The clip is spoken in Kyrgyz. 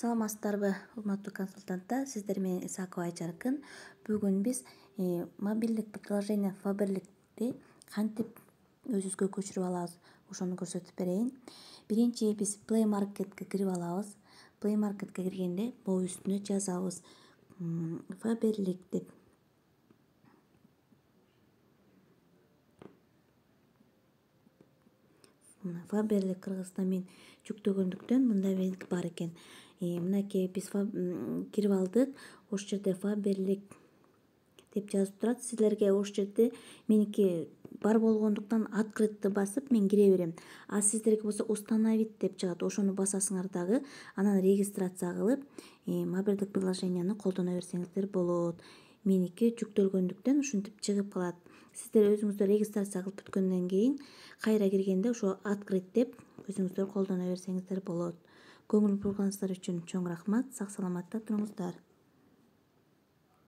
Саламатсыздарбы, урматтуу консультанттар, сиздер менен Исакова Айжаркын. Бүгүн биз мобилдик приложение Faberlic'ти кантип өзүбүзгө көчүрүп алабыз, ошону көрсөтүп берейин. Биринчи биз Play Market'ке кирип алабыз. Play Market'ке киргенде могу үстүнө жазабыз Faberlic деп. Faberlic Кыргызстан мен жүктөгөндүктөн мындай белги бар экен. Мынакей биз кирип алдык. Ош жерде Faberlic деп жазып турат. Силерге ош жерде меники бар болгондуктан открытты басып мен кире берем. А сиздерге болсо установить деп чыгат. Ошону басасыңар дагы, анан регистрация кылып, мобилдик приложенияны колдоно берсеңиздер болот. Меники жүктөлгөндүктөн ушинтип чыгып калат. Сиздер өзүңүздөр регистрация кылып бүткөндөн кийин кайра киргенде ошо открыть деп өзүңүздөр колдоно берсеңиздер болот. Көңүл бурганыңыздар үчүн чоң рахмат. Сак саламатта туруңуздар.